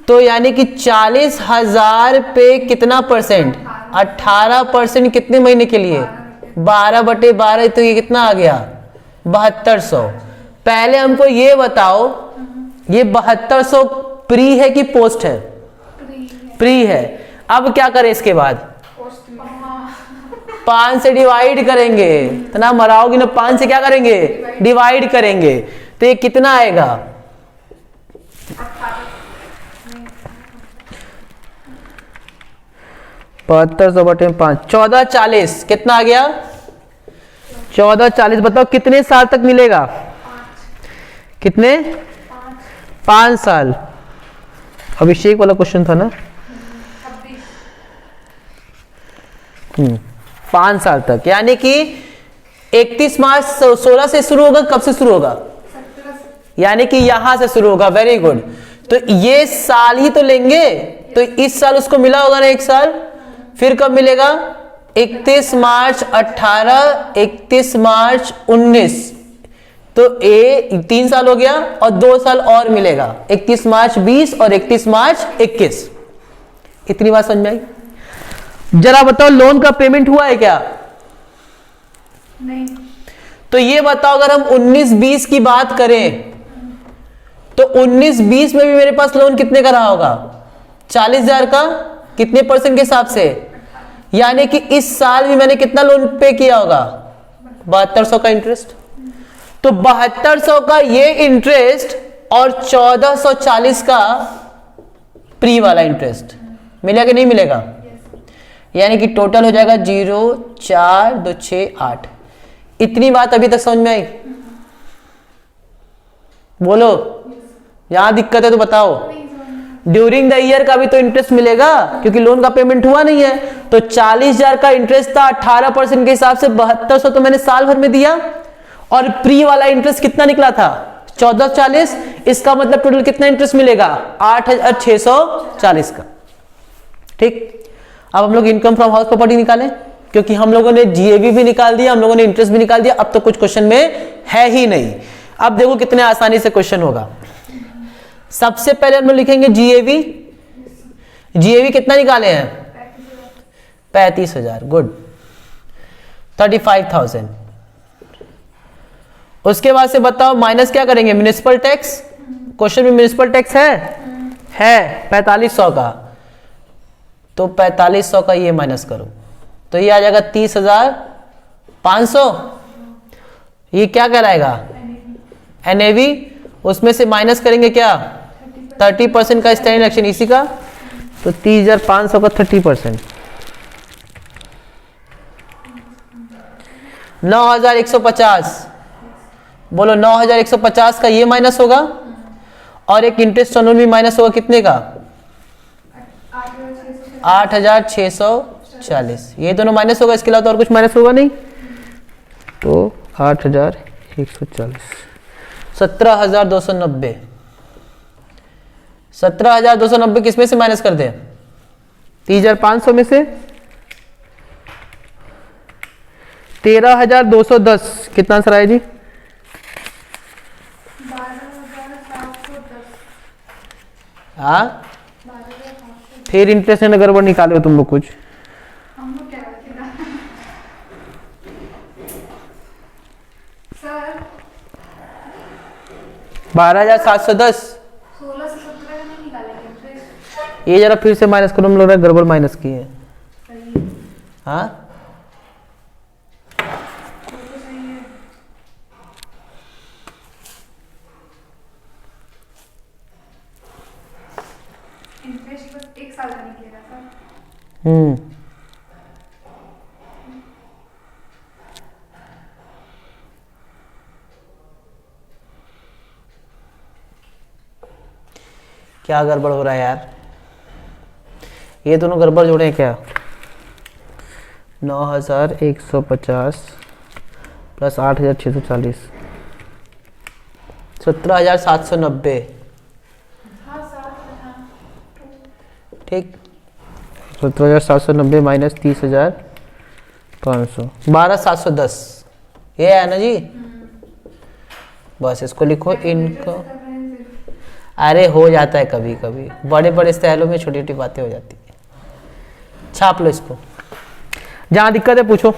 तो यानी कि 40,000 पे कितना परसेंट? 18% कितने महीने के लिए? 12/12, तो ये कितना आ गया? 7200। पहले हमको ये बताओ, ये 7200 प्री है कि पोस्ट है? प्री है। अब क्या करें इसके बाद? 5 से डिवाइड करेंगे। इतना मराओगी ना, 5 से क्या करेंगे? डिवाइड करेंगे। तो ये कितना आएगा? 7200/5, 1440। कितना आ गया? 1440। बताओ कितने साल तक मिलेगा? कितने? 5 साल। अभिषेक वाला क्वेश्चन था ना? 5 साल तक, यानी कि 31 मार्च 16 से शुरू होगा। कब से शुरू होगा? यानी कि यहां से शुरू होगा। Very good. तो ये साल ही तो लेंगे, तो इस साल उसको मिला होगा ना 1 साल। फिर कब मिलेगा? 31 मार्च 18, 31 मार्च 19, तो 3 साल हो गया और 2 साल और मिलेगा, 31 मार्च 20 और 31 मार्च 21। इतनी बात समझ में आई? जरा बताओ लोन का पेमेंट हुआ है क्या? नहीं। तो ये बताओ, अगर हम 19-20 की बात करें तो 19-20 में भी मेरे पास लोन कितने का रहा होगा? 40,000 का। कितने % के हिसाब से? यानी कि इस साल भी मैंने कितना लोन पे किया होगा? 7200 का इंटरेस्ट। तो 7200 का ये इंटरेस्ट और 1440 का प्री वाला इंटरेस्ट मिलेगा कि नहीं मिलेगा? यानी कि टोटल हो जाएगा 0, 4, 2, 6, 8। इतनी बात अभी तक समझ में आई? बोलो, यहां दिक्कत है तो बताओ। ड्यूरिंग द ईयर का भी तो इंटरेस्ट मिलेगा, क्योंकि लोन का पेमेंट हुआ नहीं है। तो 40,000 का इंटरेस्ट था, 18% के हिसाब से 7200 तो मैंने साल भर में दिया, और प्री वाला इंटरेस्ट कितना निकला था? 1440। इसका मतलब टोटल कितना इंटरेस्ट मिलेगा? 8,640 का। ठीक। अब हम लोग इनकम फ्रॉम हाउस प्रॉपर्टी निकालें, क्योंकि हम लोगों ने जीएवी भी निकाल दिया, हम लोगों ने इंटरेस्ट भी निकाल दिया। अब तो कुछ क्वेश्चन में है ही नहीं। अब देखो कितने आसानी से क्वेश्चन होगा। सबसे पहले हम लोग लिखेंगे जीएवी। जीएवी कितना निकाले हैं? 35,000। गुड। 35,000। उसके बाद से बताओ माइनस क्या करेंगे? Municipal tax. क्वेश्चन में म्युनिसिपल टैक्स है 4500 का। तो 4500 का ये माइनस करो, तो ये आ जाएगा 30,500। ये क्या कहलाएगा? एनएवी। उसमें से माइनस करेंगे क्या? 30% का स्टैंडर्ड एक्शन इसी का। तो 30,500 का 30%, 9,150। बोलो 9,150 का ये माइनस होगा, और एक इंटरेस्ट ऑन लोन भी माइनस होगा। कितने का? 8,640। ये दोनों माइनस होगा, इसके अलावा तो और कुछ माइनस होगा नहीं। तो 8,140, 17,290। 17,290 किसमें से माइनस कर दें? 30,500 में से। 13,210। कितना आंसर आया जी? 12,710। हाँ, फिर इंटरेस्ट ने गड़बड़ निकाले हो तुम लोग कुछ। हम लोग क्या रखेगा सर? 12,710। 16 से 17 का नहीं निकालेंगे इंटरेस्ट? ये जरा फिर से माइनस करो, हम लोग ने गड़बड़ माइनस की है। सही है। हाँ, वो तो सही है। इंटरेस्ट बस 1 साल का निकलेगा सर। क्या गड़बड़ हो रहा है यार? ये दोनों गड़बड़ जोड़े हैं क्या? 9,150 प्लस 8,640, 17,790। हाँ साथ में हाँ। ठीक। 17,790 माइनस 30,500, 12,710। ये है ना जी? बस इसको लिखो इनको। अरे हो जाता है कभी कभी, बड़े बड़े स्टाइलों में छोटी छोटी बातें हो जाती है। छाप लो इसको। जहां दिक्कत है पूछो।